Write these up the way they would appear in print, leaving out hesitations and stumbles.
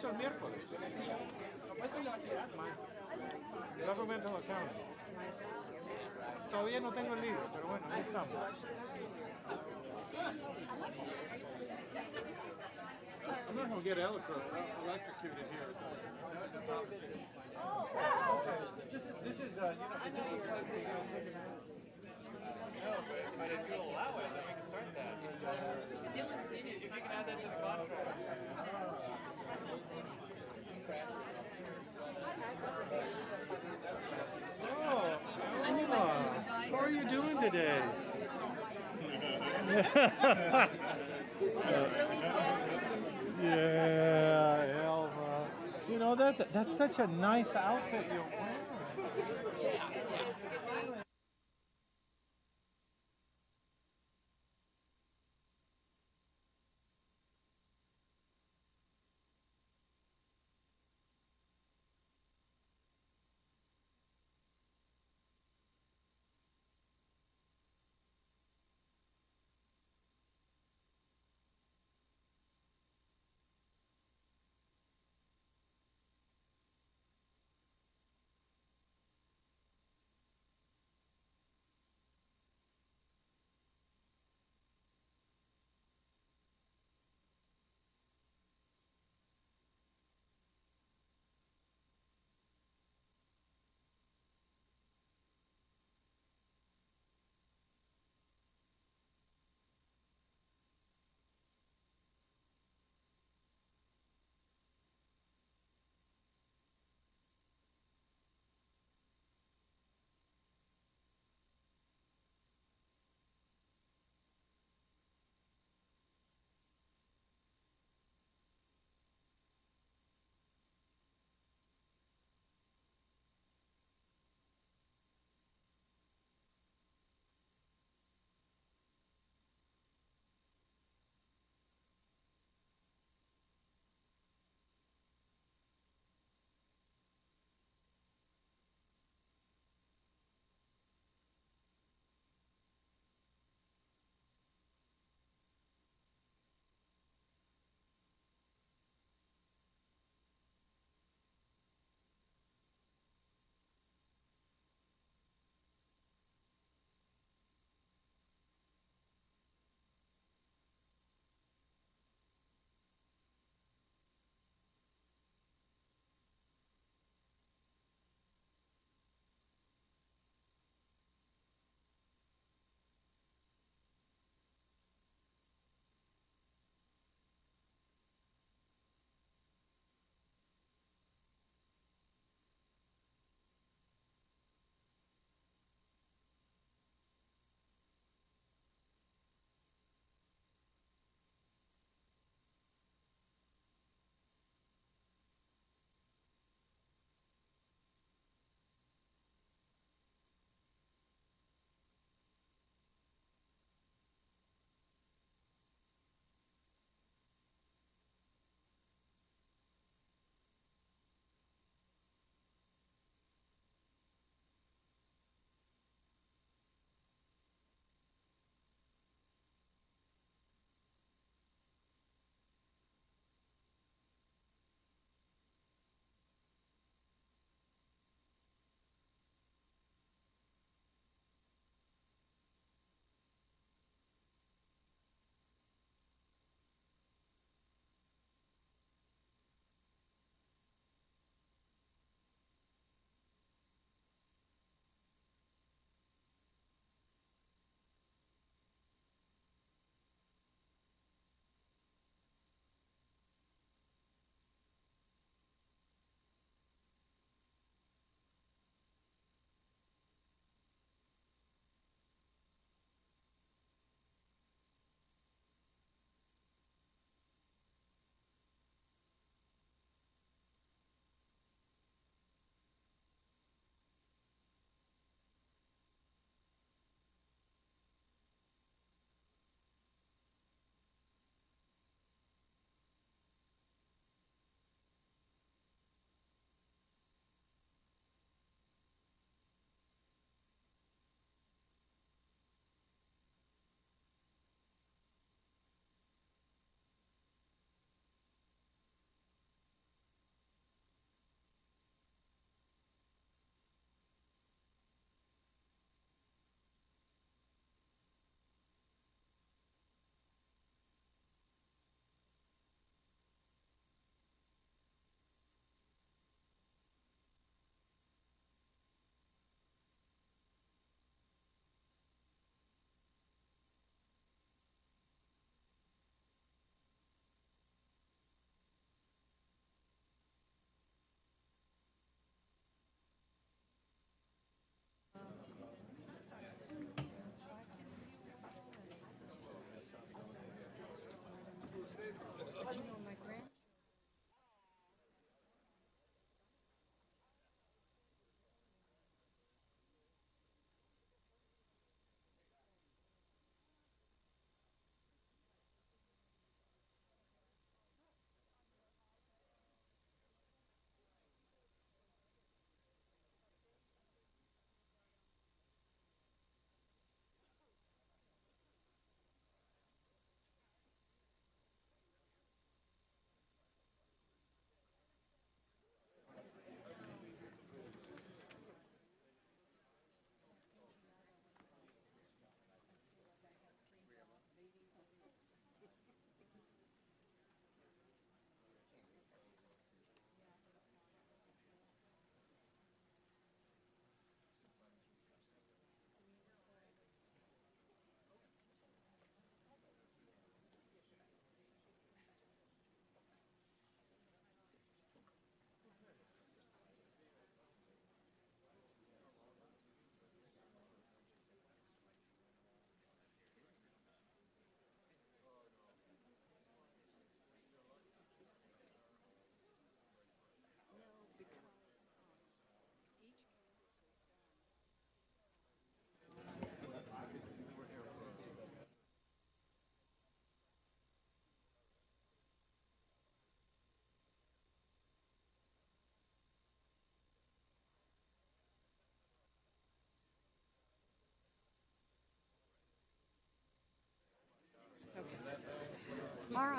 hizo el miércoles. Governmental Accounting. Todavía no tengo el libro, pero bueno, ahí estamos. I'm not going to get electrocuted here or something. This is you know, No, but if you allow it, then we can start that. If you can add that to the contract. Oh, Alma, how are you doing today? Yeah, Alma. You know, that's such a nice outfit you're wearing.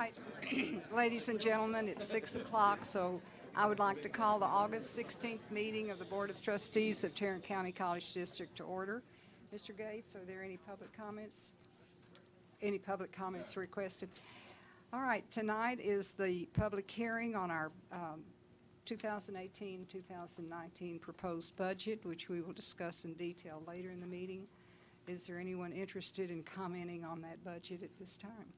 right, ladies and gentlemen, it's 6 o'clock, so I would like to call the August 16th meeting of the Board of Trustees of Tarrant County College District to order. Mr. Gates, are there any public comments? Any public comments requested? All right, tonight is the public hearing on our 2018-2019 proposed budget, which we will discuss in detail later in the meeting. Is there anyone interested in commenting on that budget at this time?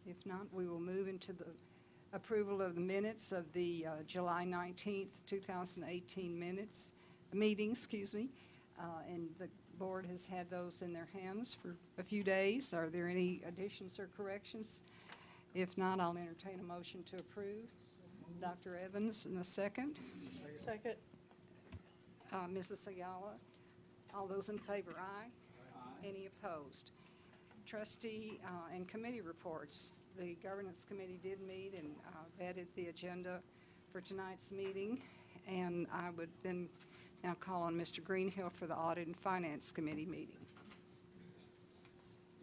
If not, we will move into the approval of the minutes of the July 19th, 2018 meeting, and the board has had those in their hands for a few days. Are there any additions or corrections? If not, I'll entertain a motion to approve. Dr. Evans, in a second. Second. Mrs. Ayala. All those in favor, aye. Aye. Any opposed? Trustee and committee reports. The Governance Committee did meet and vetted the agenda for tonight's meeting, and I would then now call on Mr. Greenhill for the Audit and Finance Committee meeting.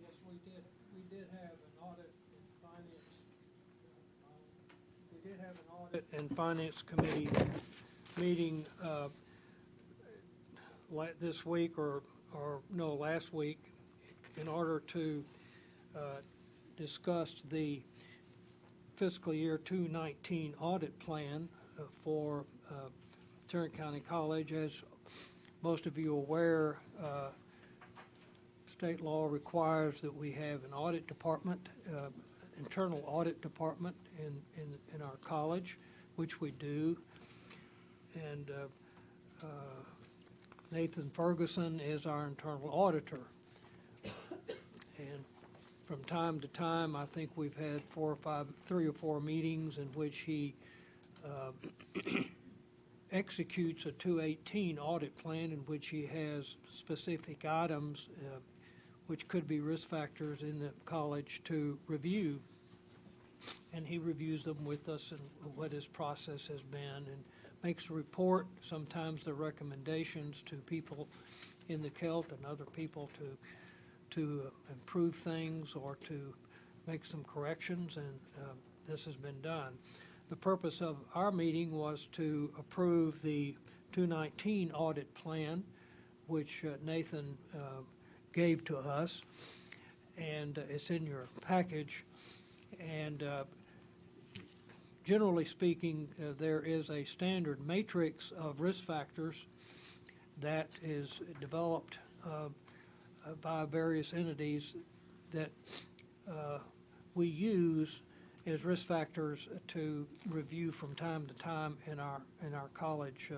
Yes, we did. We did have an audit and finance. We did have an audit and finance committee meeting this week, or no, last week, in order to discuss the fiscal year 2019 audit plan for Tarrant County College. As most of you are aware, state law requires that we have an audit department, internal audit department in our college, which we do. And Nathan Ferguson is our internal auditor. And from time to time, I think we've had 3 or 4 meetings in which he executes a 2018 audit plan in which he has specific items which could be risk factors in the college to review. And he reviews them with us and what his process has been, and makes a report, sometimes the recommendations to people in the CELT and other people to improve things or to make some corrections, and this has been done. The purpose of our meeting was to approve the 2019 audit plan, which Nathan gave to us, and it's in your package. And generally speaking, there is a standard matrix of risk factors that is developed by various entities that we use as risk factors to review from time to time in our college.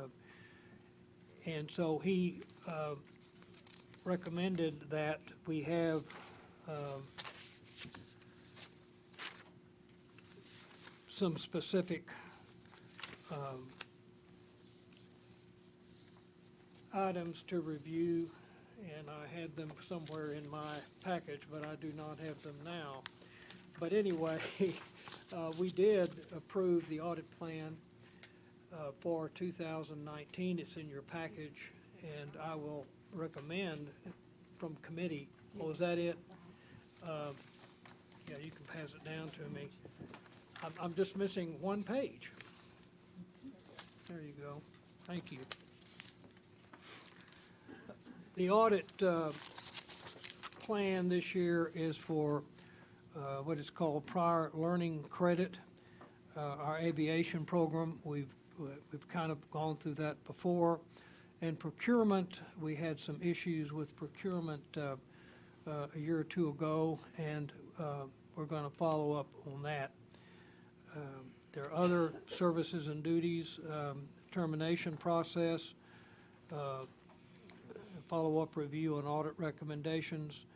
And so he recommended that we have some specific items to review, and I had them somewhere in my package, but I do not have them now. But anyway, we did approve the audit plan for 2019. It's in your package, and I will recommend from committee. Oh, is that it? Yeah, you can pass it down to me. I'm just missing one page. There you go. Thank you. The audit plan this year is for what is called prior learning credit, our aviation program. We've kind of gone through that before. And procurement, we had some issues with procurement a year or two ago, and we're going to follow up on that. There are other services and duties, termination process, follow-up review and audit recommendations.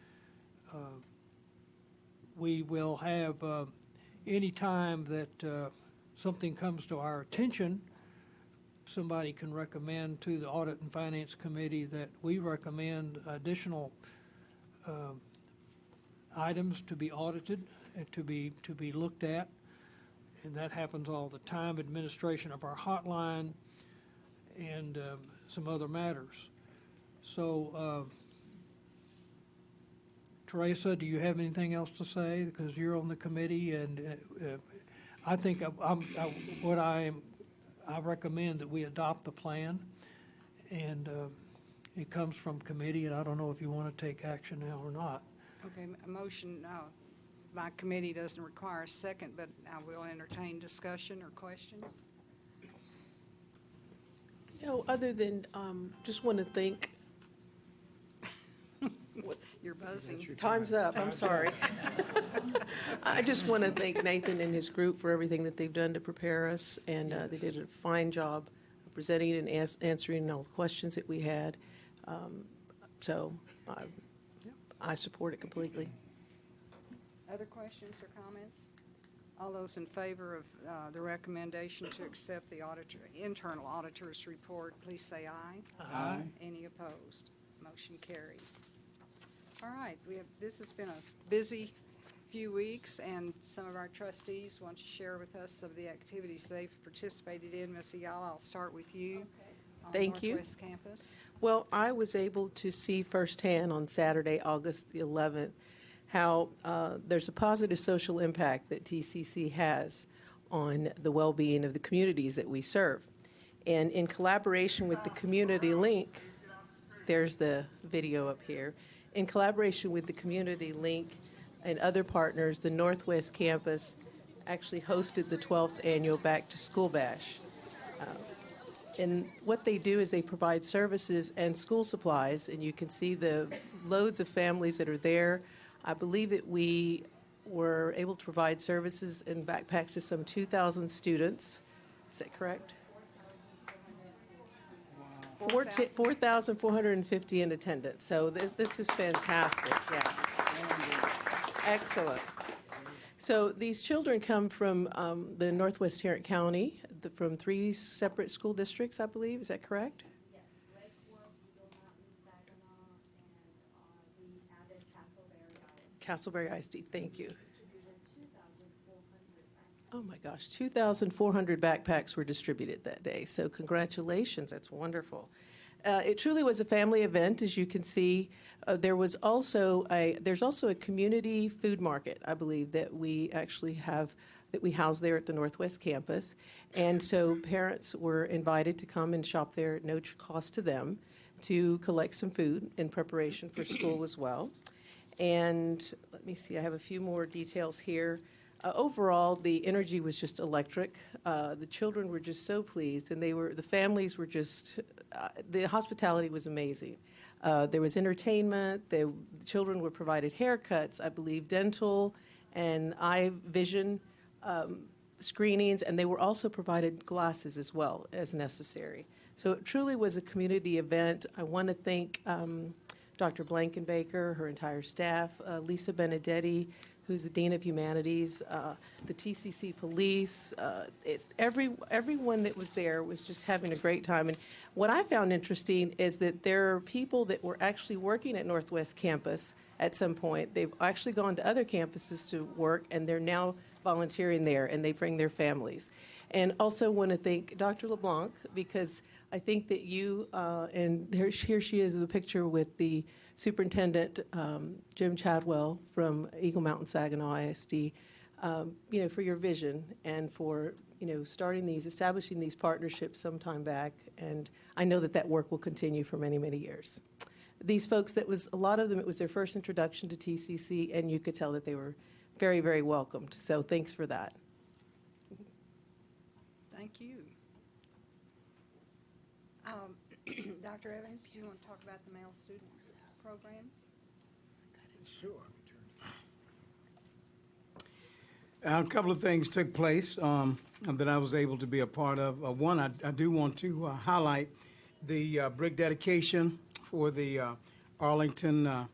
We will have, any time that something comes to our attention, somebody can recommend to the Audit and Finance Committee that we recommend additional items to be audited and to be looked at. And that happens all the time. Administration of our hotline and some other matters. So Teresa, do you have anything else to say? Because you're on the committee, and I think I recommend that we adopt the plan, and it comes from committee, and I don't know if you want to take action now or not. Okay, a motion by committee doesn't require a second, but I will entertain discussion or questions. No, other than just want to thank. You're buzzing. Time's up, I'm sorry. I just want to thank Nathan and his group for everything that they've done to prepare us, and they did a fine job of presenting and answering all the questions that we had. So I support it completely. Other questions or comments? All those in favor of the recommendation to accept the internal auditor's report, please say aye. Aye. Any opposed? Motion carries. All right, this has been a busy few weeks, and some of our trustees want to share with us of the activities they've participated in. Ms. Ayala, I'll start with you on the Thank you. Northwest Campus. Well, I was able to see firsthand on Saturday, August the 11th, how there's a positive social impact that TCC has on the well-being of the communities that we serve. And in collaboration with the Community Link, there's the video up here. In collaboration with the Community Link and other partners, the Northwest Campus actually hosted the 12th annual Back to School Bash. And what they do is they provide services and school supplies, and you can see the loads of families that are there. I believe that we were able to provide services and backpacks to some 2,000 students. Is that correct? 4,450 in attendance. So this is fantastic, yes. Excellent. So these children come from the Northwest Tarrant County, from 3 separate school districts, I believe. Is that correct? Yes, Lakewood, Eagle Mountain, Saginaw, and we added Castleberry ISD. Castleberry ISD, thank you. Distributed 2,400 backpacks. Oh my gosh, 2,400 backpacks were distributed that day. So congratulations, that's wonderful. It truly was a family event, as you can see. There's also a community food market, I believe, that we actually have, that we house there at the Northwest Campus. And so parents were invited to come and shop there at no cost to them to collect some food in preparation for school as well. And let me see, I have a few more details here. Overall, the energy was just electric. The children were just so pleased, and the families were just, the hospitality was amazing. There was entertainment. The children were provided haircuts, I believe, dental and eye vision screenings, and they were also provided glasses as well as necessary. So it truly was a community event. I want to thank Dr. Blankenbaker, her entire staff, Lisa Benedetti, who's the Dean of Humanities, the TCC police, everyone that was there was just having a great time. And what I found interesting is that there are people that were actually working at Northwest Campus at some point. They've actually gone to other campuses to work, and they're now volunteering there, and they bring their families. And also want to thank Dr. LeBlanc, because I think that you, and here she is in the picture with the Superintendent Jim Chadwell from Eagle Mountain Saginaw ISD, for your vision and for establishing these partnerships some time back. And I know that work will continue for many, many years. These folks, a lot of them, it was their first introduction to TCC, and you could tell that they were very, very welcomed. So thanks for that. Thank you. Dr. Evans, do you want to talk about the male student programs? Sure. A couple of things took place that I was able to be a part of. One, I do want to highlight the brick dedication for the Arlington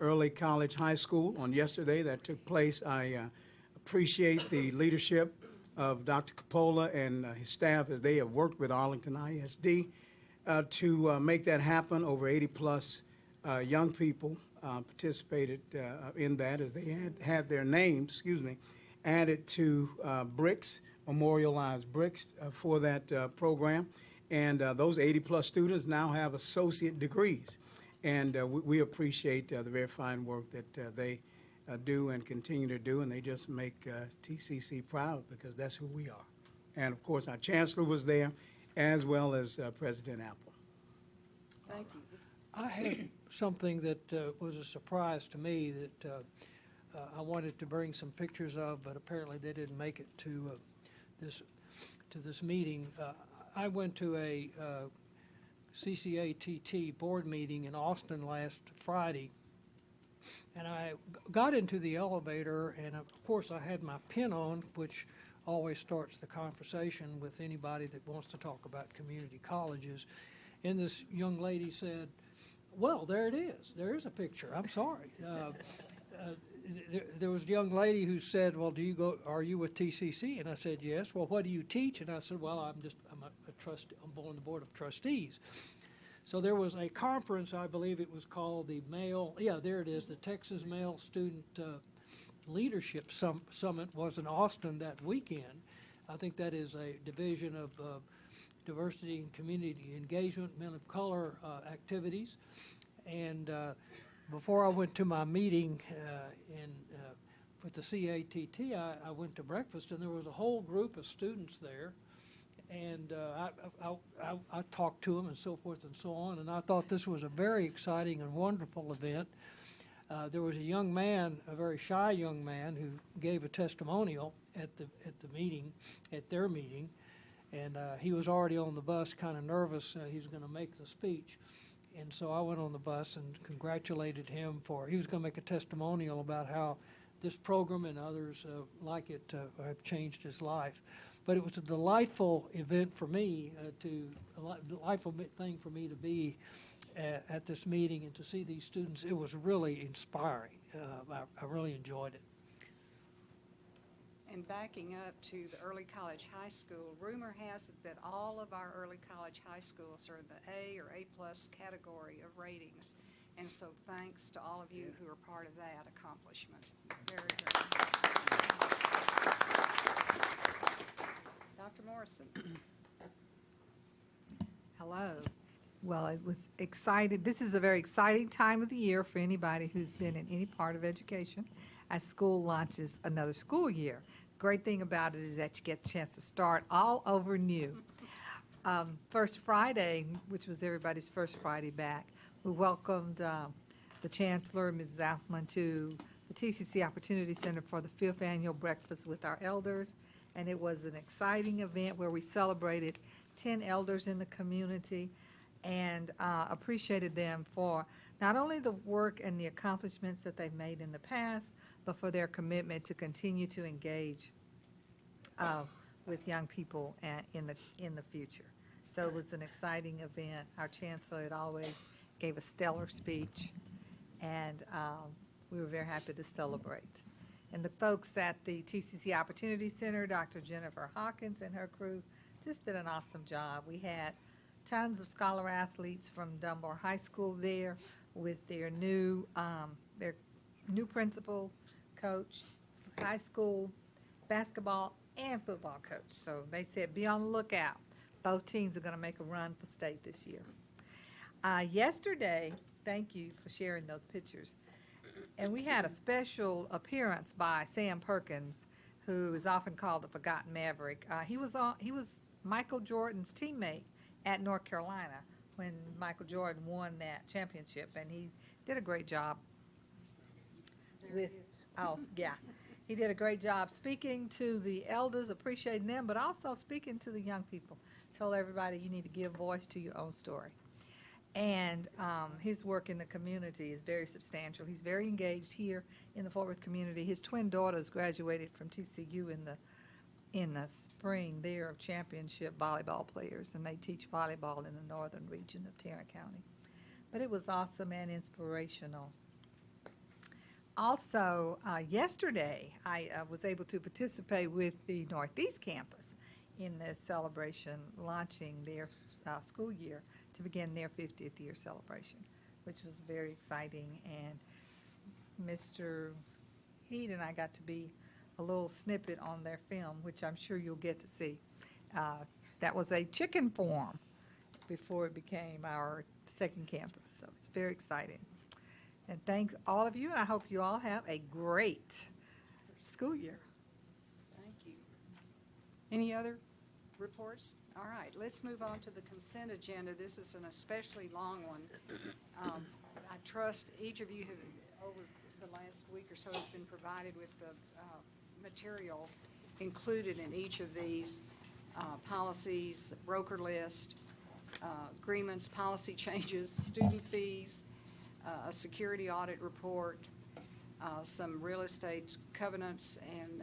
Early College High School on yesterday. That took place. I appreciate the leadership of Dr. Coppola and his staff as they have worked with Arlington ISD to make that happen. Over 80-plus young people participated in that as they had their names, added to bricks, memorialized bricks for that program. And those 80-plus students now have associate degrees. And we appreciate the very fine work that they do and continue to do, and they just make TCC proud because that's who we are. And of course, our Chancellor was there, as well as President Apple. Thank you. I had something that was a surprise to me that I wanted to bring some pictures of, but apparently they didn't make it to this meeting. I went to a CCATT board meeting in Austin last Friday, and I got into the elevator, and of course I had my pin on, which always starts the conversation with anybody that wants to talk about community colleges. And this young lady said, well, there it is. There is a picture. I'm sorry. There was a young lady who said, well, are you with TCC? And I said, yes. Well, what do you teach? And I said, well, I'm a trustee. I'm on the board of trustees. So there was a conference, I believe it was called the the Texas Male Student Leadership Summit was in Austin that weekend. I think that is a division of diversity and community engagement, men of color activities. And before I went to my meeting with the CATT, I went to breakfast, and there was a whole group of students there. And I talked to them and so forth and so on, and I thought this was a very exciting and wonderful event. There was a young man, a very shy young man, who gave a testimonial at their meeting, and he was already on the bus, kind of nervous. He was going to make the speech, and so I went on the bus and congratulated him he was going to make a testimonial about how this program and others like it have changed his life. But it was a delightful event for me, a delightful thing for me to be at this meeting and to see these students. It was really inspiring. I really enjoyed it. And backing up to the early college high school, rumor has it that all of our early college high schools are in the A or A+ category of ratings. And so thanks to all of you who are part of that accomplishment. Very, very nice. Dr. Morrison. Hello. Well, I was excited. This is a very exciting time of the year for anybody who's been in any part of education as school launches another school year. Great thing about it is that you get a chance to start all over new. First Friday, which was everybody's first Friday back, we welcomed the Chancellor, Ms. Alma, to the TCC Opportunity Center for the 5th annual breakfast with our elders. And it was an exciting event where we celebrated 10 elders in the community and appreciated them for not only the work and the accomplishments that they've made in the past, but for their commitment to continue to engage with young people in the future. So it was an exciting event. Our Chancellor had always gave a stellar speech, and we were very happy to celebrate. And the folks at the TCC Opportunity Center, Dr. Jennifer Hawkins and her crew, just did an awesome job. We had tons of scholar athletes from Dunbar High School there with their new principal, coach, high school basketball and football coach. So they said, be on the lookout. Both teams are going to make a run for state this year. Yesterday, thank you for sharing those pictures. And we had a special appearance by Sam Perkins, who is often called the Forgotten Maverick. He was Michael Jordan's teammate at North Carolina when Michael Jordan won that championship, and he did a great job. He did a great job speaking to the elders, appreciating them, but also speaking to the young people. Told everybody you need to give voice to your own story. And his work in the community is very substantial. He's very engaged here in the Fort Worth community. His twin daughters graduated from TCU in the spring. They're championship volleyball players, and they teach volleyball in the northern region of Tarrant County. But it was awesome and inspirational. Also, yesterday, I was able to participate with the Northeast campus in the celebration, launching their school year to begin their 50th year celebration, which was very exciting. And Mr. Heed and I got to be a little snippet on their film, which I'm sure you'll get to see. That was a chicken farm before it became our second campus. So it's very exciting. And thank all of you, and I hope you all have a great school year. Thank you. Any other reports? All right, let's move on to the consent agenda. This is an especially long one. I trust each of you have, over the last week or so, has been provided with the material included in each of these policies, broker list, agreements, policy changes, student fees, a security audit report, some real estate covenants, and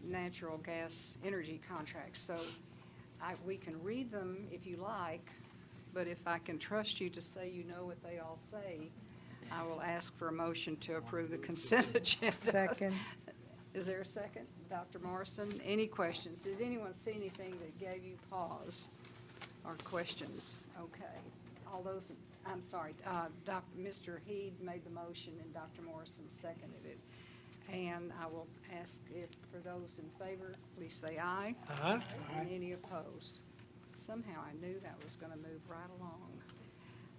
natural gas energy contracts. So we can read them if you like, but if I can trust you to say you know what they all say, I will ask for a motion to approve the consent agenda. Second. Is there a second? Dr. Morrison, any questions? Did anyone see anything that gave you pause or questions? Okay. All those, I'm sorry, Mr. Heed made the motion and Dr. Morrison seconded it. And I will ask if, for those in favor, please say aye. Aye. And any opposed? Somehow I knew that was going to move right along.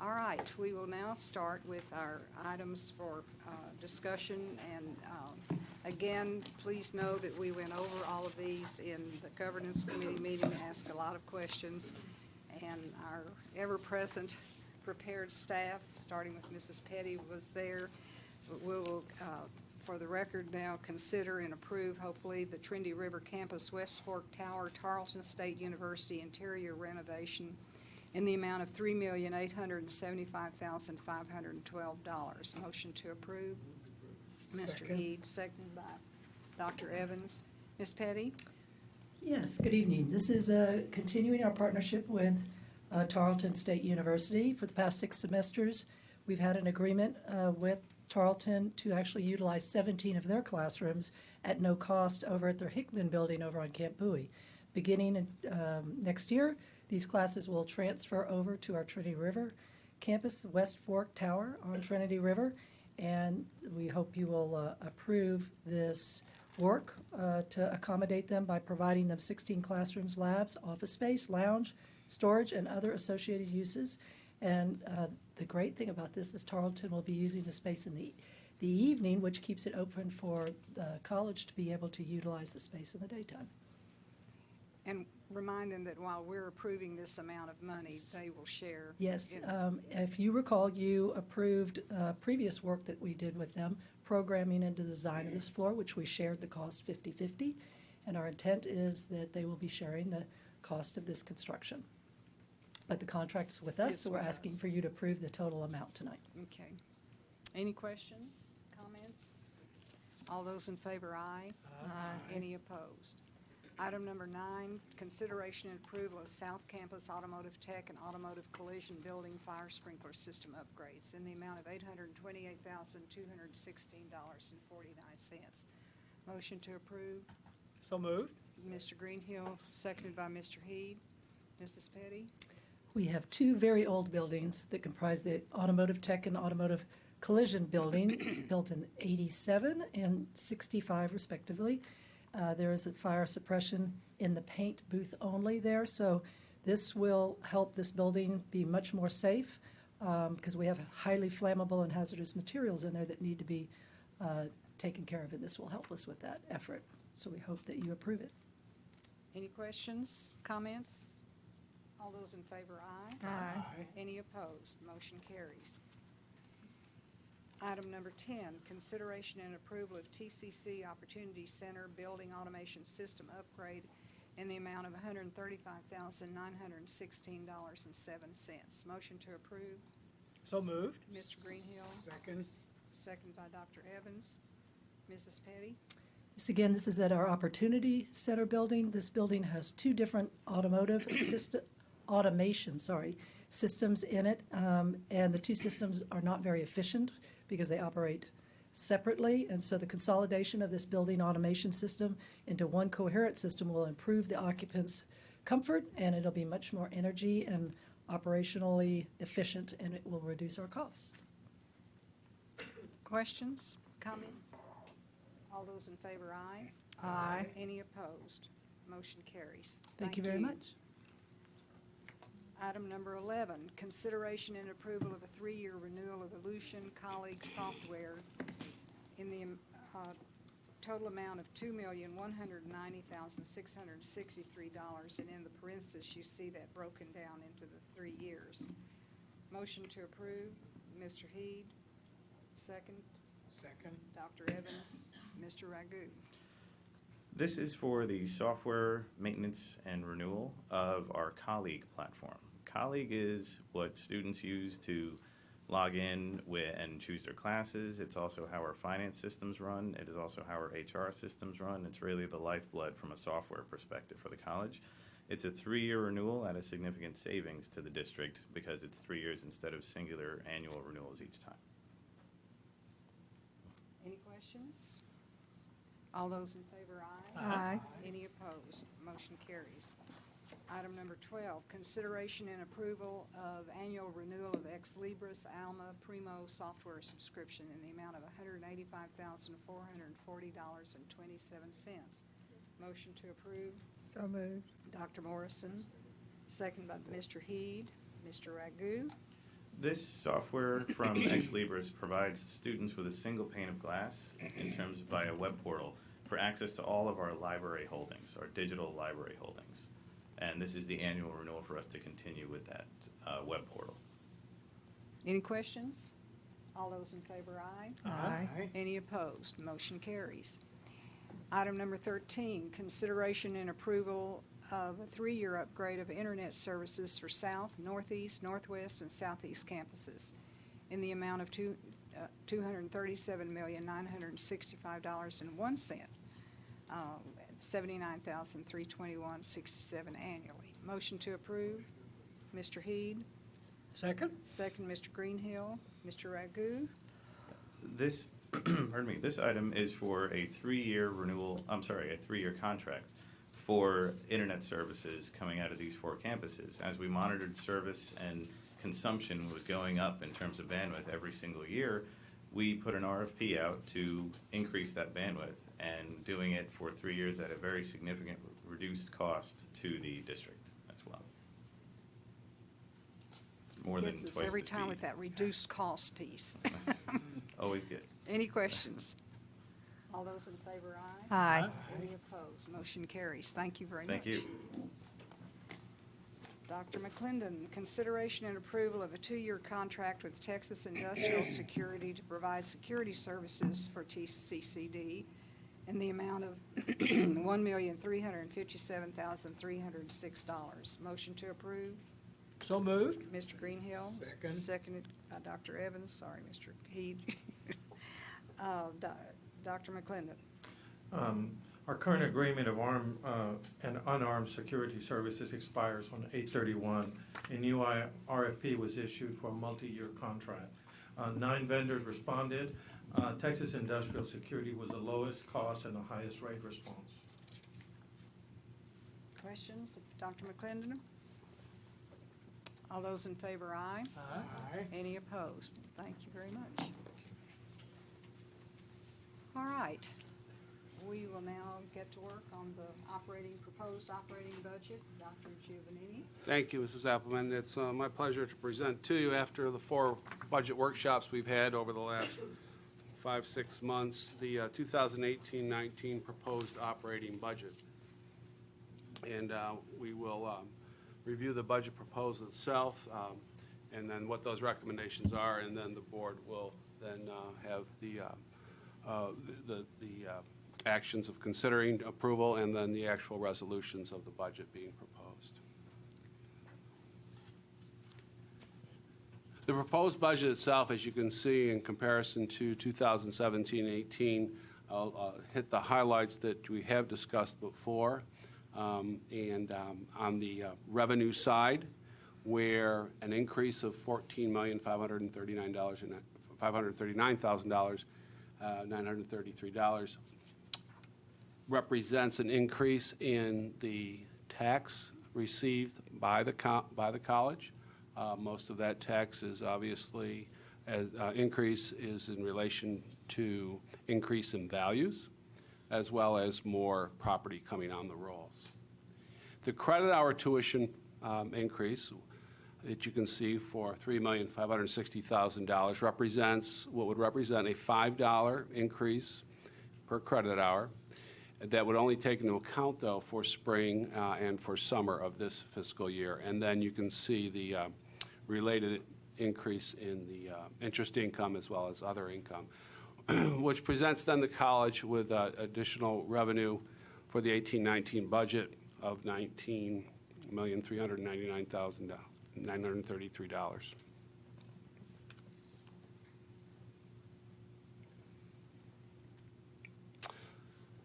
All right, we will now start with our items for discussion. And again, please know that we went over all of these in the governance committee meeting, asked a lot of questions, and our ever-present prepared staff, starting with Mrs. Petty, was there. We will, for the record now, consider and approve, hopefully, the Trinity River Campus West Fork Tower, Tarleton State University interior renovation in the amount of $3,875,512. Motion to approve. Mr. Heed, seconded by Dr. Evans. Ms. Petty? Yes, good evening. This is continuing our partnership with Tarleton State University. For the past 6 semesters, we've had an agreement with Tarleton to actually utilize 17 of their classrooms at no cost over at their Hickman building over on Camp Bowie. Beginning next year, these classes will transfer over to our Trinity River campus, West Fork Tower on Trinity River, and we hope you will approve this work to accommodate them by providing them 16 classrooms, labs, office space, lounge, storage, and other associated uses. And the great thing about this is Tarleton will be using the space in the evening, which keeps it open for the college to be able to utilize the space in the daytime. And remind them that while we're approving this amount of money, they will share. Yes, if you recall, you approved previous work that we did with them, programming into the design of this floor, which we shared the cost 50-50, and our intent is that they will be sharing the cost of this construction. But the contract's with us, It's so we're with asking us. for you to approve the total amount tonight. Okay. Any questions, comments? All those in favor, aye. Aye. Any opposed? Item number 9, consideration and approval of South Campus Automotive Tech and Automotive Collision Building Fire Sprinkler System upgrades in the amount of $828,216.49. Motion to approve. So moved. Mr. Greenhill, seconded by Mr. Heed. Mrs. Petty? We have 2 very old buildings that comprise the Automotive Tech and Automotive Collision Building, built in 87 and 65 respectively. There is a fire suppression in the paint booth only there, so this will help this building be much more safe because we have highly flammable and hazardous materials in there that need to be taken care of, and this will help us with that effort. So we hope that you approve it. Any questions, comments? All those in favor, aye. Aye. Any opposed? Motion carries. Item number 10, consideration and approval of TCC Opportunity Center Building Automation System upgrade in the amount of $135,916.07. Motion to approve. So moved. Mr. Greenhill. Second. Second by Dr. Evans. Mrs. Petty? This is at our Opportunity Center building. This building has 2 different automotive automation systems in it, and the 2 systems are not very efficient because they operate separately, and so the consolidation of this building automation system into one coherent system will improve the occupants' comfort, and it'll be much more energy and operationally efficient, and it will reduce our costs. Questions, comments? All those in favor, aye. Aye. Any opposed? Motion carries. Thank you very much. Item number 11, consideration and approval of a 3-year renewal of Ellucian colleague software in the total amount of $2,190,663, and in the parentheses, you see that broken down into the 3 years. Motion to approve, Mr. Heed. Second, Second. Dr. Evans, Mr. Ragu. This is for the software maintenance and renewal of our Colleague platform. Colleague is what students use to log in with and choose their classes. It's also how our finance systems run. It is also how our HR systems run. It's really the lifeblood from a software perspective for the college. It's a 3-year renewal at a significant savings to the district because it's 3 years instead of singular annual renewals each time. Any questions? All those in favor, aye. Aye. Any opposed? Motion carries. Item number 12, consideration and approval of annual renewal of ExLibris Alma Primo software subscription in the amount of $185,440.27. Motion to approve. So moved. Dr. Morrison, second by Mr. Heed. Mr. Ragu. This software from ExLibris provides students with a single pane of glass in terms of via web portal for access to all of our library holdings, our digital library holdings. And this is the annual renewal for us to continue with that web portal. Any questions? All those in favor, aye. Aye. Any opposed? Motion carries. Item number 13, consideration and approval of a 3-year upgrade of internet services for South, Northeast, Northwest, and Southeast campuses in the amount of $237,965.01, $79,321.67 annually. Motion to approve, Mr. Heed. Second? Second, Mr. Greenhill. Mr. Ragu. This, pardon me, this item is for a 3-year renewal, a 3-year contract for internet services coming out of these 4 campuses. As we monitored service and consumption was going up in terms of bandwidth every single year, we put an RFP out to increase that bandwidth, and doing it for 3 years at a very significant reduced cost to the district as well. More than Gets us twice every the time speed. with that reduced cost piece. Always good. Any questions? All those in favor, aye. Aye. Any opposed? Motion carries. Thank you very much. Thank you. Dr. McClendon, consideration and approval of a 2-year contract with Texas Industrial Security to provide security services for TCCD in the amount of $1,357,306. Motion to approve. So moved. Mr. Greenhill. Second. Seconded by Dr. Evans. Sorry, Mr. Heed. Dr. McClendon. Our current agreement of armed and unarmed security services expires on 8/31. A new RFP was issued for a multi-year contract. 9 vendors responded. Texas Industrial Security was the lowest cost and the highest rate response. Questions of Dr. McClendon? All those in favor, aye. Aye. Any opposed? Thank you very much. All right. We will now get to work on the proposed operating budget. Dr. Giovannini. Thank you, Mrs. Appleman. It's my pleasure to present to you, after the 4 budget workshops we've had over the last 5-6 months, the 2018-19 proposed operating budget. And we will review the budget proposal itself, and then what those recommendations are, and then the board will then have the actions of considering approval, and then the actual resolutions of the budget being proposed. The proposed budget itself, as you can see, in comparison to 2017-18, I'll hit the highlights that we have discussed before. And on the revenue side, where an increase of $14,539,933 represents an increase in the tax received by the college. Most of that tax is obviously, increase is in relation to increase in values, as well as more property coming on the rolls. The credit hour tuition increase that you can see for $3,560,000 represents what would represent a $5 increase per credit hour. That would only take into account, though, for spring and for summer of this fiscal year. And then you can see the related increase in the interest income as well as other income, which presents then the college with additional revenue for the 18-19 budget of $19,399,933.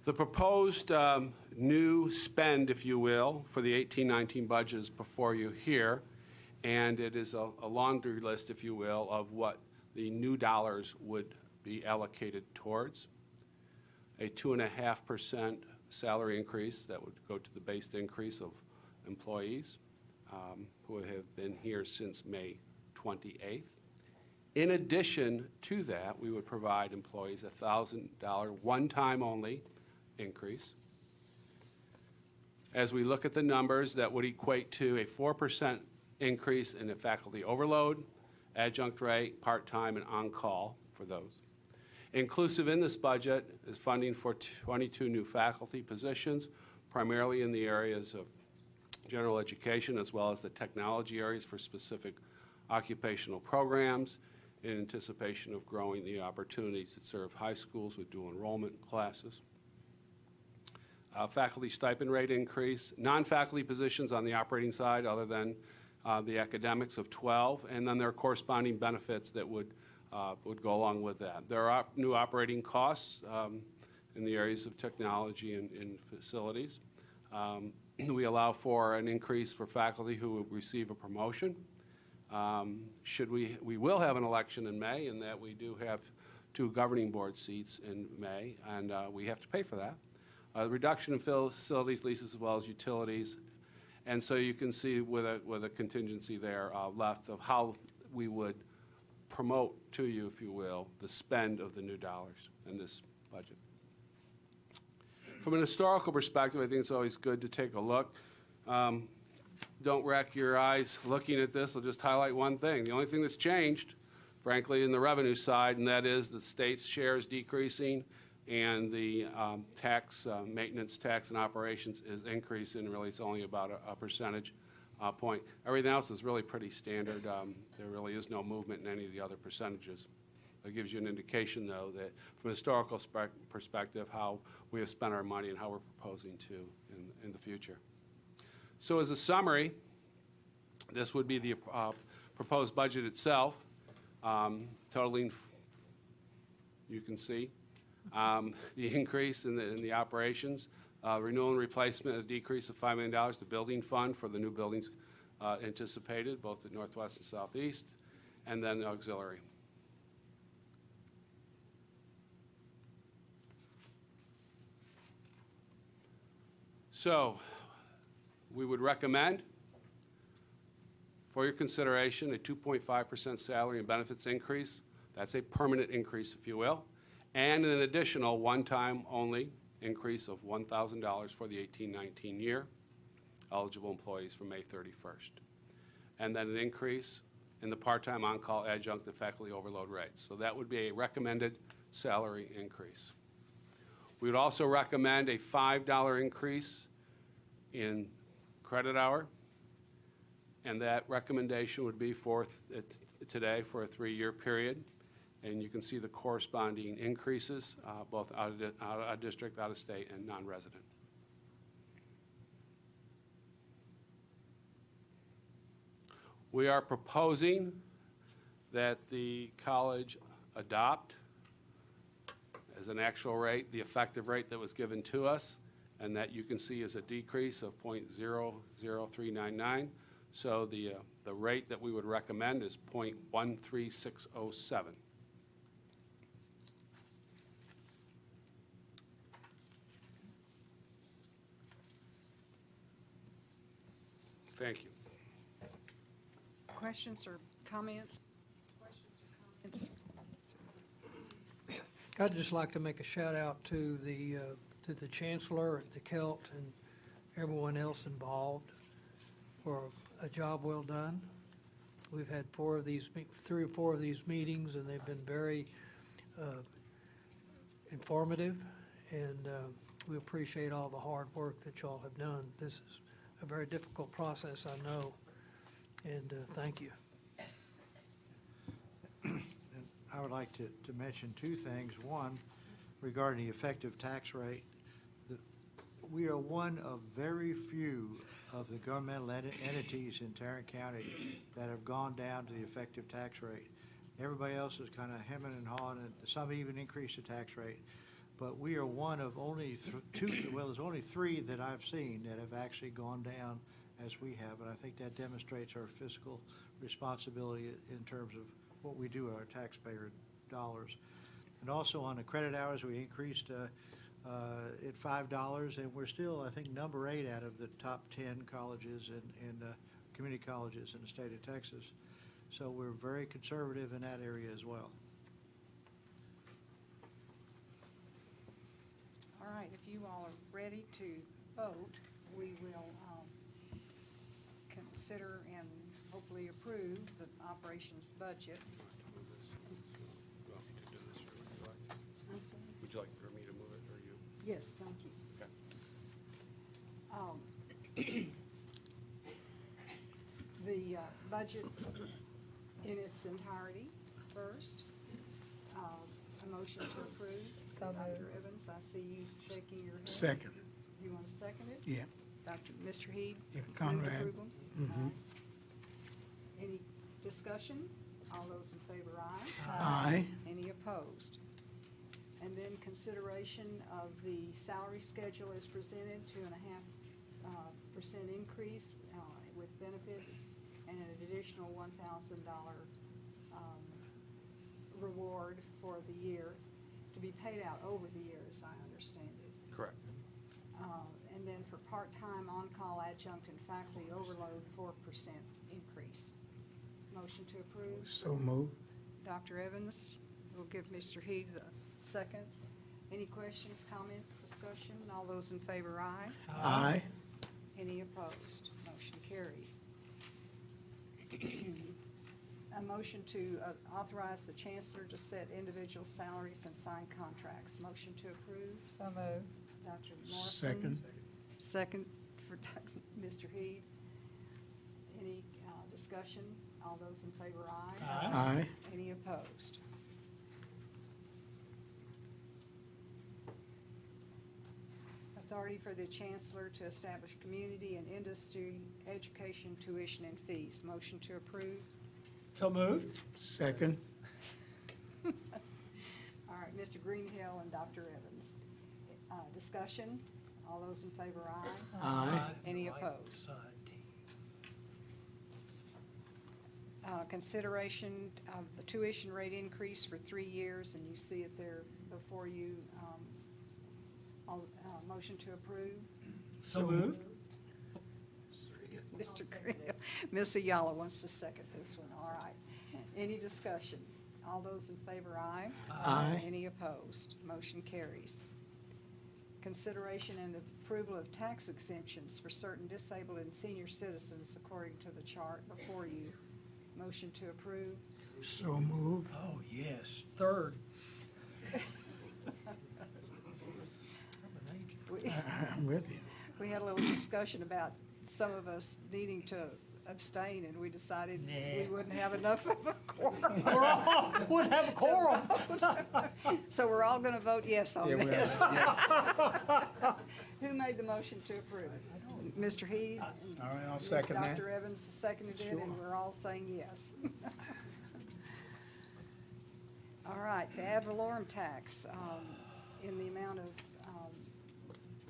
The proposed new spend, if you will, for the 18-19 budget is before you here, and it is a laundry list, if you will, of what the new dollars would be allocated towards. A 2.5% salary increase that would go to the base increase of employees who have been here since May 28th. In addition to that, we would provide employees a $1,000 one-time only increase. As we look at the numbers, that would equate to a 4% increase in the faculty overload, adjunct rate, part-time, and on-call for those. Inclusive in this budget is funding for 22 new faculty positions, primarily in the areas of general education as well as the technology areas for specific occupational programs in anticipation of growing the opportunities that serve high schools with dual enrollment classes. Faculty stipend rate increase, non-faculty positions on the operating side other than the academics of 12, and then there are corresponding benefits that would go along with that. There are new operating costs in the areas of technology and facilities. We allow for an increase for faculty who will receive a promotion. We will have an election in May, in that we do have 2 governing board seats in May, and we have to pay for that. Reduction in facilities leases as well as utilities. And so you can see with a contingency there left of how we would promote to you, if you will, the spend of the new dollars in this budget. From an historical perspective, I think it's always good to take a look. Don't rack your eyes looking at this. I'll just highlight one thing. The only thing that's changed, frankly, in the revenue side, and that is the state's share is decreasing, and the tax, maintenance, tax, and operations is increasing. Really, it's only about a percentage point. Everything else is really pretty standard. There really is no movement in any of the other percentages. That gives you an indication, though, that from a historical perspective, how we have spent our money and how we're proposing to in the future. So as a summary, this would be the proposed budget itself, totaling, you can see, the increase in the operations, renewal and replacement, a decrease of $5 million, the building fund for the new buildings anticipated, both at Northwest and Southeast, and then the auxiliary. So we would recommend for your consideration a 2.5% salary and benefits increase. That's a permanent increase, if you will, and an additional one-time only increase of $1,000 for the 18-19 year, eligible employees from May 31st. And then an increase in the part-time on-call adjunct and faculty overload rates. So that would be a recommended salary increase. We would also recommend a $5 increase in credit hour, and that recommendation would be for today for a 3-year period. And you can see the corresponding increases, both out of district, out of state, and non-resident. We are proposing that the college adopt as an actual rate the effective rate that was given to us, and that you can see is a decrease of 0.00399. So the rate that we would recommend is 0.13607. Thank you. Questions or comments? I'd just like to make a shout out to the Chancellor, the Kelt, and everyone else involved for a job well done. We've had 3 or 4 of these meetings, and they've been very informative, and we appreciate all the hard work that y'all have done. This is a very difficult process, I know, and thank you. And I would like to mention 2 things. One, regarding the effective tax rate, we are one of very few of the governmental entities in Tarrant County that have gone down to the effective tax rate. Everybody else is kind of hemming and hawing, and some even increased the tax rate. But we are one of only 2, well, there's only 3 that I've seen that have actually gone down as we have, and I think that demonstrates our fiscal responsibility in terms of what we do with our taxpayer dollars. And also on the credit hours, we increased at $5, and we're still, I think, number 8 out of the top 10 colleges and community colleges in the state of Texas. So we're very conservative in that area as well. All right, if you all are ready to vote, we will consider and hopefully approve the operations budget. I'm sorry? Would you like for me to move it, or you? Yes, thank you. Okay. The budget in its entirety first. A motion to approve. So Dr. moved. Evans, I see you shaking your head. Second. You want to second it? Yeah. Mr. Heed? Yeah, move Conrad. approval? Mhm. All right. Any discussion? All those in favor, aye. Aye. Any opposed? And then consideration of the salary schedule as presented, 2.5% increase with benefits and an additional $1,000 reward for the year to be paid out over the year, as I understand it. Correct. And then for part-time on-call adjunct and faculty overload, 4% increase. Motion to approve. So moved. Dr. Evans will give Mr. Heed the second. Any questions, comments, discussion? All those in favor, aye. Aye. Any opposed? Motion carries. A motion to authorize the Chancellor to set individual salaries and sign contracts. Motion to approve. So moved. Dr. Morrison. Second. Second for Mr. Heed. Any discussion? All those in favor, aye. Aye. Any opposed? Authority for the Chancellor to establish community and industry education tuition and fees. Motion to approve. So moved. Second. All right, Mr. Greenhill and Dr. Evans. Discussion? All those in favor, aye. Aye. Any opposed? Consideration of the tuition rate increase for 3 years, and you see it there before you. Motion to approve. So moved. Mr. Greenhill. Ms. Ayala wants to second this one, all right. Any discussion? All those in favor, aye. Aye. Any opposed? Motion carries. Consideration and approval of tax exemptions for certain disabled and senior citizens according to the chart before you. Motion to approve. So moved. Oh, yes. Third. I'm with you. We had a little discussion about some of us needing to abstain, and we decided we wouldn't have enough of a quorum. Wouldn't have a quorum. So we're all going to vote yes on Yeah, we are. this. Who made the motion to approve? Mr. Heed? All right, I'll second that. Dr. Evans seconded it, and we're all saying yes. All right, the ad valorem tax in the amount of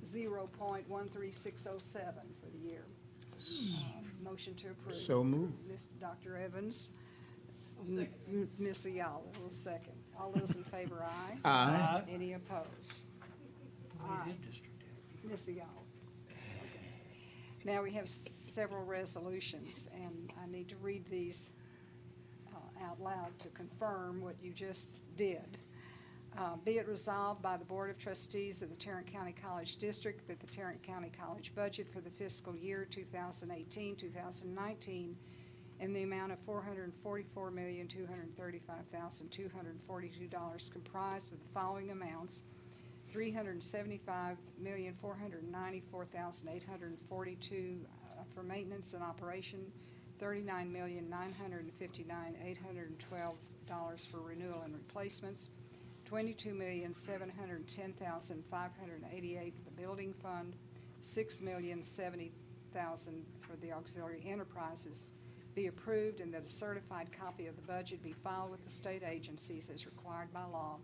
0.13607 for the year. Motion to approve. So moved. Dr. Evans. Ms. Ayala will second. All those in favor, aye. Aye. Any opposed? Aye. Ms. Ayala. Now we have several resolutions, and I need to read these out loud to confirm what you just did. Be it resolved by the Board of Trustees of the Tarrant County College District that the Tarrant County College budget for the fiscal year 2018-2019 in the amount of $444,235,242, comprised of the following amounts: $375,494,842 for maintenance and operation, $39,959,812 for renewal and replacements, $22,710,588 for the building fund, $6,070,000 for the auxiliary enterprises, be approved, and that a certified copy of the budget be filed with the state agencies as required by law,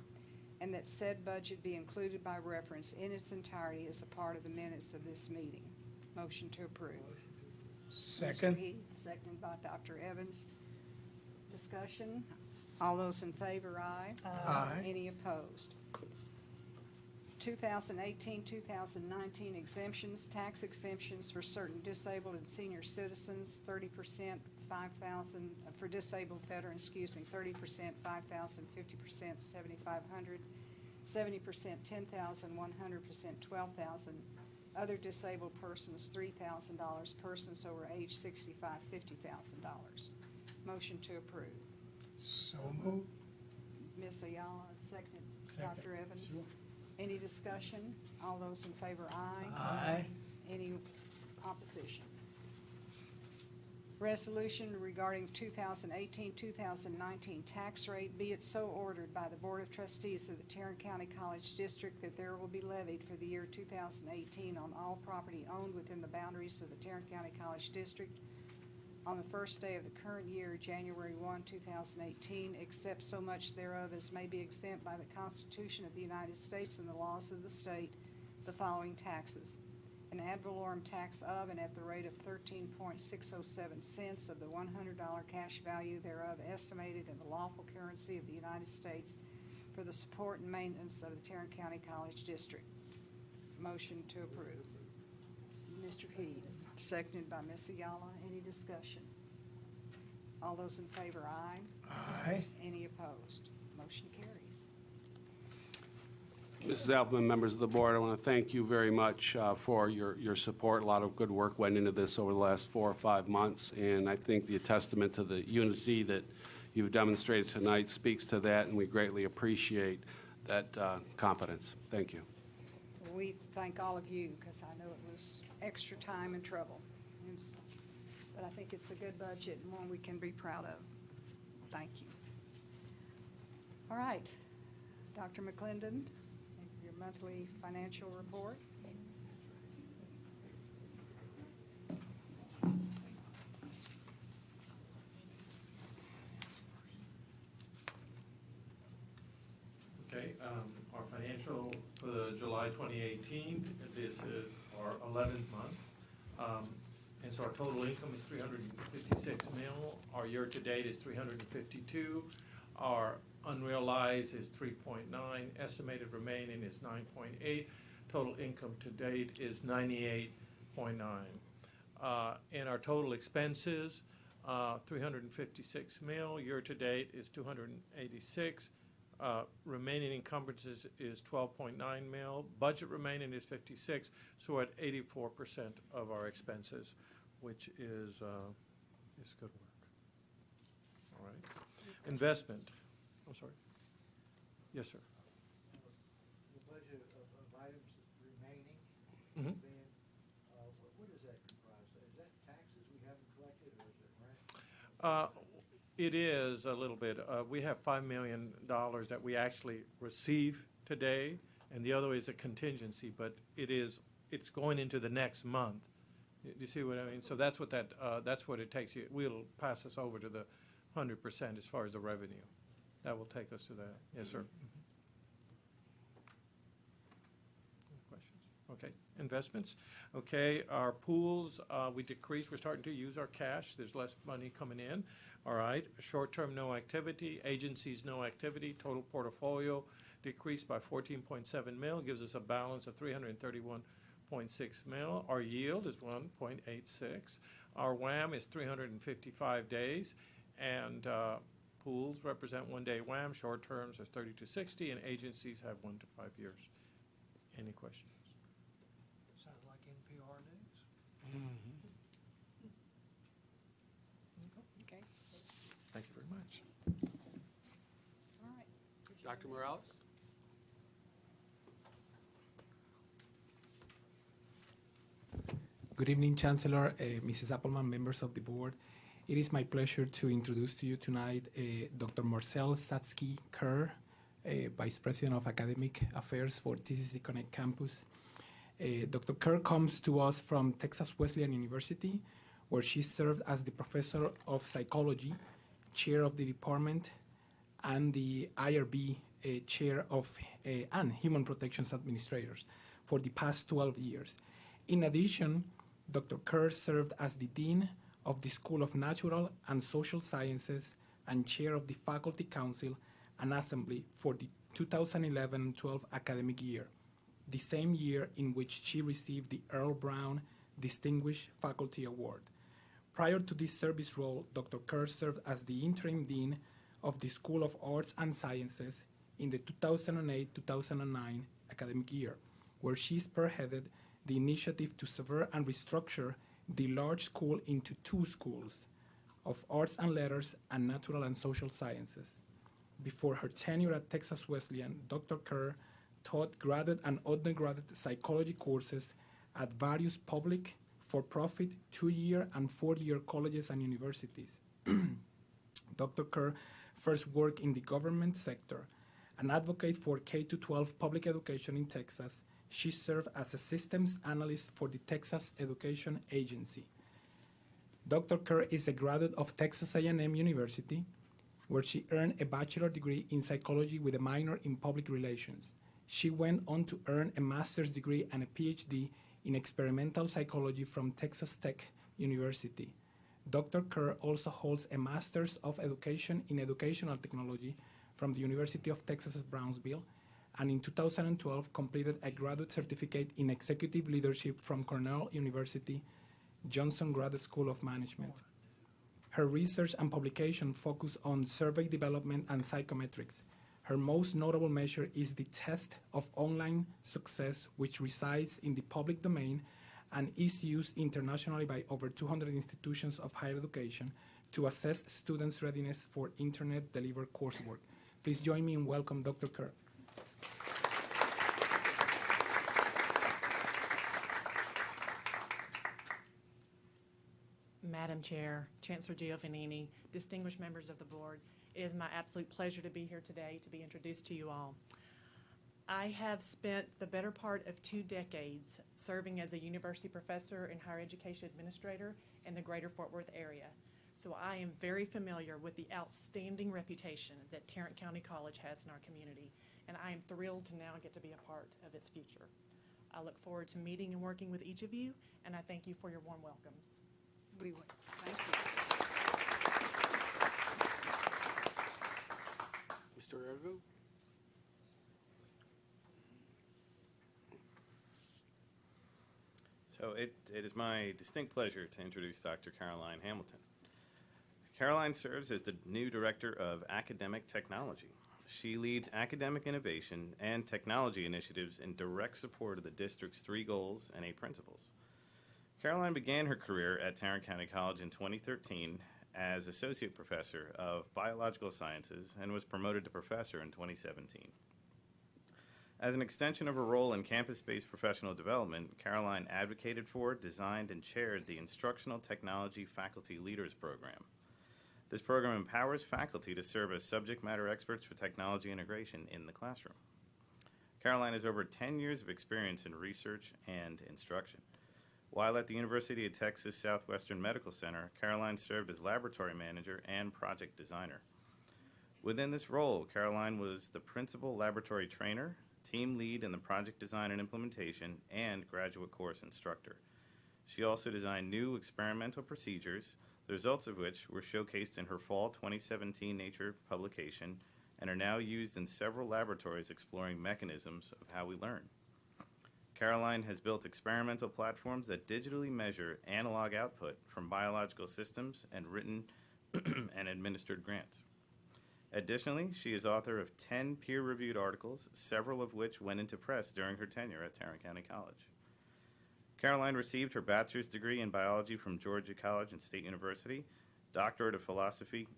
and that said budget be included by reference in its entirety as a part of the minutes of this meeting. Motion to approve. Second. Mr. Heath, seconded by Dr. Evans. Discussion? All those in favor, aye. Aye. Any opposed? 2018-2019 exemptions, tax exemptions for certain disabled and senior citizens, 30%, 5,000, for disabled veterans, 30%, 5,000, 50%, 7,500, 70%, 10,000, 100%, 12,000. Other disabled persons, $3,000. Persons over age 65, $50,000. Motion to approve. So moved. Ms. Ayala, seconded. Second. Dr. Evans. Sure. Any discussion? All those in favor, aye. Aye. Any opposition? Resolution regarding 2018-2019 tax rate, be it so ordered by the Board of Trustees of the Tarrant County College District that there will be levied for the year 2018 on all property owned within the boundaries of the Tarrant County College District on the first day of the current year, January 1, 2018, except so much thereof as may be exempt by the Constitution of the United States and the laws of the state, the following taxes: an ad valorem tax of and at the rate of 13.607 cents of the $100 cash value thereof estimated in the lawful currency of the United States for the support and maintenance of the Tarrant County College District. Motion to approve. Mr. Heath, seconded by Ms. Ayala. Any discussion? All those in favor, aye. Aye. Any opposed? Motion carries. Mrs. Appleman, members of the board, I want to thank you very much for your support. A lot of good work went into this over the last 4 or 5 months, and I think the testament to the unity that you've demonstrated tonight speaks to that, and we greatly appreciate that confidence. Thank you. We thank all of you because I know it was extra time and trouble. But I think it's a good budget and one we can be proud of. Thank you. All right, Dr. McClendon, your monthly financial report. Okay, our financial for the July 2018, this is our 11th month. And so our total income is 356 mil. Our year-to-date is 352. Our unrealized is 3.9. Estimated remaining is 9.8. Total income to date is 98.9. And our total expenses, 356 mil. Year-to-date is 286. Remaining encumbrances is 12.9 mil. Budget remaining is 56, so we're at 84% of our expenses, which is good work. All right. Investment. I'm sorry. Yes, sir. The budget of items remaining, Mhm. what is that comprised of? Is that taxes we haven't collected, or is it rent? It is a little bit. We have $5 million that we actually receive today, and the other is a contingency, but it's going into the next month. You see what I mean? So that's what that's what it takes you. We'll pass this over to the 100% as far as the revenue. That will take us to that. Yes, sir. Questions? Okay. Investments. Okay. Our pools, we decreased. We're starting to use our cash. There's less money coming in. All right. Short-term, no activity. Agencies, no activity. Total portfolio decreased by 14.7 mil. Gives us a balance of 331.6 mil. Our yield is 1.86. Our WAM is 355 days. And pools represent 1 day WAM. Short terms are 30 to 60. And agencies have 1 to 5 years. Any questions? Sounds like NPR news. Morales. Good evening, Chancellor, Mrs. Appleman, members of the board. It is my pleasure to introduce to you tonight Dr. Marcel Satsky-Kerr, Vice President of Academic Affairs for TCC Connect Campus. Dr. Kerr comes to us from Texas Wesleyan University, where she served as the Professor of Psychology, Chair of the Department, and the IRB Chair of and Human Protections Administrators for the past 12 years. In addition, Dr. Kerr served as the Dean of the School of Natural and Social Sciences and Chair of the Faculty Council and Assembly for the 2011-12 academic year, the same year in which she received the Earl Brown Distinguished Faculty Award. Prior to this service role, Dr. Kerr served as the Interim Dean of the School of Arts and Sciences in the 2008-2009 academic year, where she spearheaded the initiative to sever and restructure the large school into two schools of arts and letters and natural and social sciences. Before her tenure at Texas Wesleyan, Dr. Kerr taught graduate and undergraduate psychology courses at various public, for-profit, 2-year and 4-year colleges and universities. Dr. Kerr first worked in the government sector, an advocate for K-12 public education in Texas. She served as a systems analyst for the Texas Education Agency. Dr. Kerr is a graduate of Texas A&M University, where she earned a bachelor's degree in psychology with a minor in public relations. She went on to earn a master's degree and a PhD in experimental psychology from Texas Tech University. Dr. Kerr also holds a Master's of Education in Educational Technology from the University of Texas at Brownsville, and in 2012 completed a graduate certificate in executive leadership from Cornell University, Johnson Graduate School of Management. Her research and publication focus on survey development and psychometrics. Her most notable measure is the test of online success, which resides in the public domain and is used internationally by over 200 institutions of higher education to assess students' readiness for internet-delivered coursework. Please join me in welcome Dr. Kerr. Madam Chair, Chancellor Giovannini, distinguished members of the board, it is my absolute pleasure to be here today to be introduced to you all. I have spent the better part of 2 decades serving as a university professor and higher education administrator in the greater Fort Worth area. So I am very familiar with the outstanding reputation that Tarrant County College has in our community, and I am thrilled to now get to be a part of its future. I look forward to meeting and working with each of you, and I thank you for your warm welcomes. We would. Thank you. Mr. Ervu? So it is my distinct pleasure to introduce Dr. Caroline Hamilton. Caroline serves as the new Director of Academic Technology. She leads academic innovation and technology initiatives in direct support of the district's 3 goals and 8 principles. Caroline began her career at Tarrant County College in 2013 as Associate Professor of Biological Sciences and was promoted to Professor in 2017. As an extension of her role in campus-based professional development, Caroline advocated for, designed, and chaired the Instructional Technology Faculty Leaders Program. This program empowers faculty to serve as subject matter experts for technology integration in the classroom. Caroline has over 10 years of experience in research and instruction. While at the University of Texas Southwestern Medical Center, Caroline served as laboratory manager and project designer. Within this role, Caroline was the principal laboratory trainer, team lead in the project design and implementation, and graduate course instructor. She also designed new experimental procedures, the results of which were showcased in her fall 2017 Nature publication and are now used in several laboratories exploring mechanisms of how we learn. Caroline has built experimental platforms that digitally measure analog output from biological systems and written and administered grants. Additionally, she is author of 10 peer-reviewed articles, several of which went into press during her tenure at Tarrant County College. Caroline received her bachelor's degree in biology from Georgia College and State University, doctorate of philosophy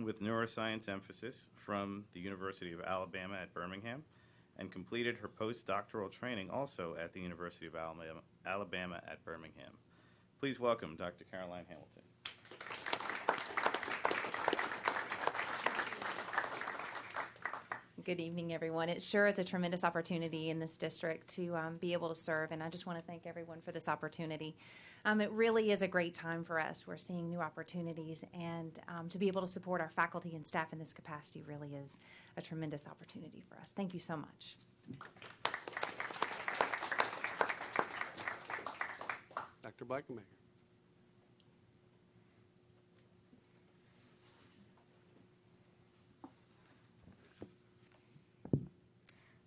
with neuroscience emphasis from the University of Alabama at Birmingham, and completed her postdoctoral training also at the University of Alabama at Birmingham. Please welcome Dr. Caroline Hamilton. Good evening, everyone. It sure is a tremendous opportunity in this district to be able to serve, and I just want to thank everyone for this opportunity. It really is a great time for us. We're seeing new opportunities, and to be able to support our faculty and staff in this capacity really is a tremendous opportunity for us. Thank you so much. Dr. Blankenbaker.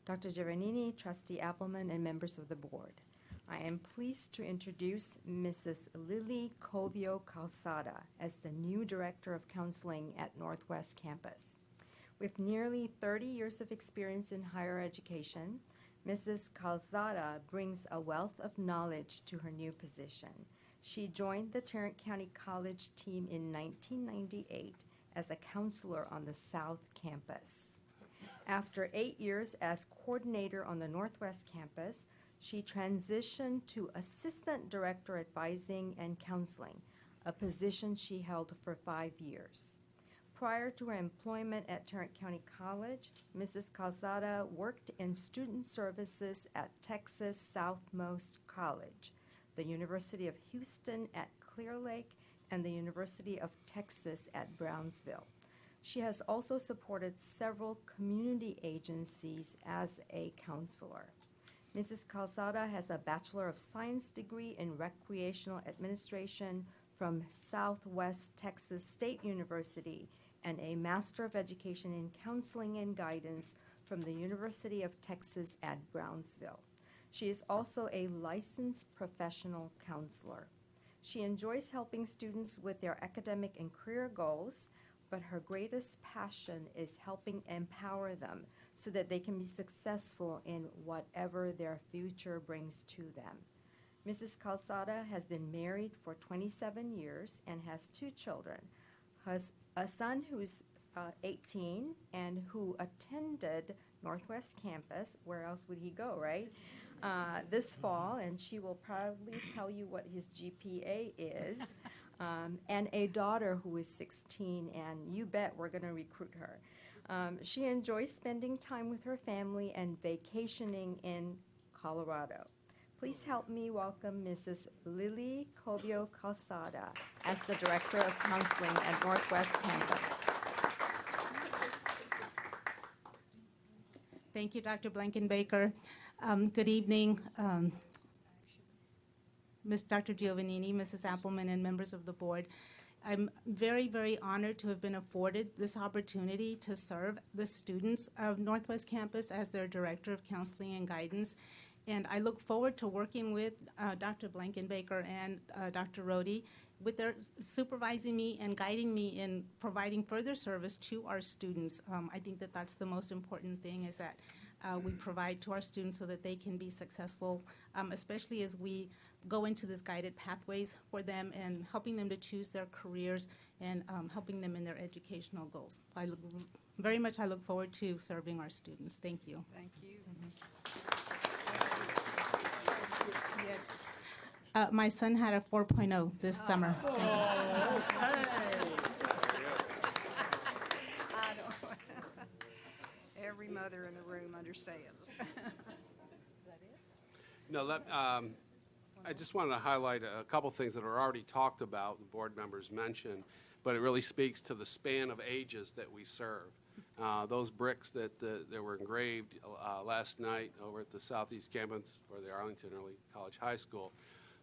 Dr. Giovannini, Trustee Appleman, and members of the board. I am pleased to introduce Mrs. Lily Covio Calzada as the new Director of Counseling at Northwest Campus. With nearly 30 years of experience in higher education, Mrs. Calzada brings a wealth of knowledge to her new position. She joined the Tarrant County College team in 1998 as a counselor on the South Campus. After 8 years as coordinator on the Northwest Campus, she transitioned to Assistant Director Advising and Counseling, a position she held for 5 years. Prior to her employment at Tarrant County College, Mrs. Calzada worked in student services at Texas Southmost College, the University of Houston at Clear Lake, and the University of Texas at Brownsville. She has also supported several community agencies as a counselor. Mrs. Calzada has a Bachelor of Science degree in Recreational Administration from Southwest Texas State University and a Master of Education in Counseling and Guidance from the University of Texas at Brownsville. She is also a licensed professional counselor. She enjoys helping students with their academic and career goals, but her greatest passion is helping empower them so that they can be successful in whatever their future brings to them. Mrs. Calzada has been married for 27 years and has 2 children, has a son who's 18 and who attended Northwest Campus, where else would he go, right? This fall, and she will probably tell you what his GPA is. And a daughter who is 16, and you bet we're going to recruit her. She enjoys spending time with her family and vacationing in Colorado. Please help me welcome Mrs. Lily Covio Calzada as the Director of Counseling at Northwest Campus. Thank you, Dr. Blankenbaker. Good evening. Dr. Giovannini, Mrs. Appleman, and members of the board. I'm very, very honored to have been afforded this opportunity to serve the students of Northwest Campus as their Director of Counseling and Guidance. And I look forward to working with Dr. Blankenbaker and Dr. Rohde with their supervising me and guiding me in providing further service to our students. I think that that's the most important thing, is that we provide to our students so that they can be successful, especially as we go into this guided pathways for them and helping them to choose their careers and helping them in their educational goals. I look forward to serving our students. Thank you. Thank you. Yes. My son had a 4.0 this summer. I don't. Every mother in the room understands. Is that it? No, I just wanted to highlight a couple things that are already talked about, the board members mentioned, but it really speaks to the span of ages that we serve. Those bricks that were engraved last night over at the Southeast Campus for the Arlington Early College High School,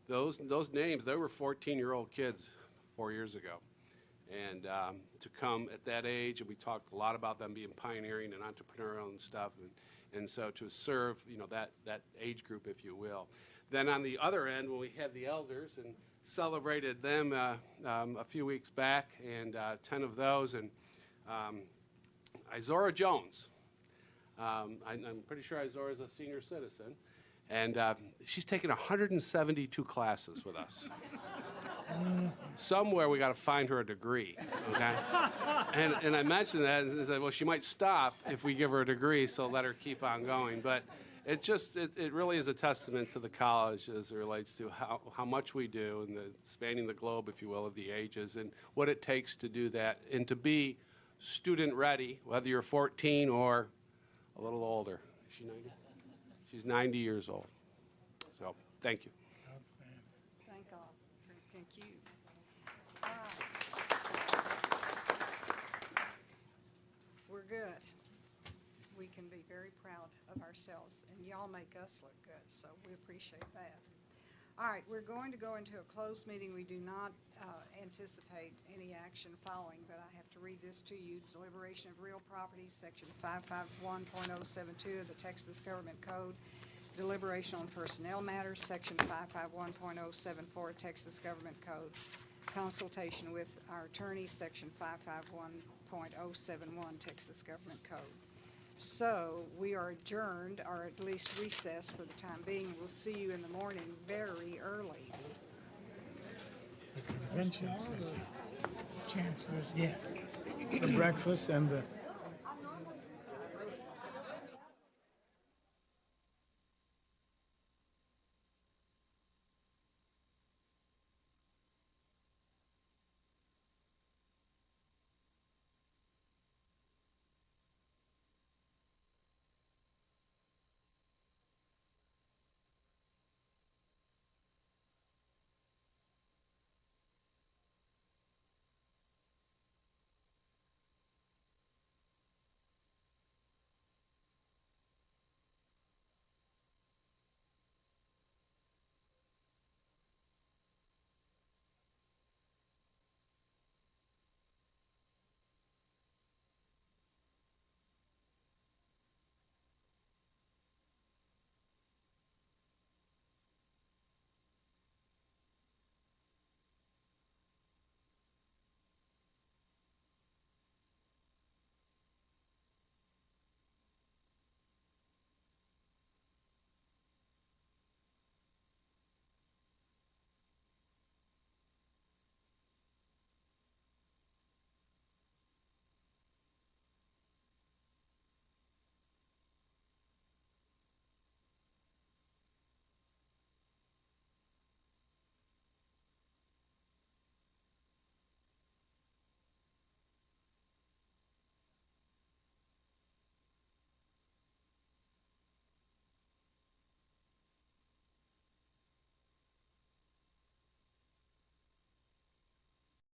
those names, they were 14-year-old kids 4 years ago. And to come at that age, and we talked a lot about them being pioneering and entrepreneurial and stuff, and so to serve, that age group, if you will. Then on the other end, when we had the elders and celebrated them a few weeks back, and 10 of those, and Izora Jones, I'm pretty sure Izora is a senior citizen, And she's taken 172 classes with us. Somewhere we got to find her a degree, okay? And I mentioned that and said, well, she might stop if we give her a degree, so let her keep on going. But it really is a testament to the college as it relates to how much we do and spanning the globe, if you will, of the ages and what it takes to do that and to be student ready, whether you're 14 or a little older. Is she 90? She's 90 years old. So thank you. Thank all. Thank you. All right. We're good. We can be very proud of ourselves, and y'all make us look good, so we appreciate that. All right, we're going to go into a closed meeting. We do not anticipate any action following, but I have to read this to you. Deliberation of real property, Section 551.072 of the Texas Government Code. Deliberation on personnel matters, Section 551.074 Texas Government Code. Consultation with our attorney, Section 551.071 Texas Government Code. So we are adjourned, or at least recessed for the time being. We'll see you in the morning very early. The convention center, chancellors, yes. The breakfast and the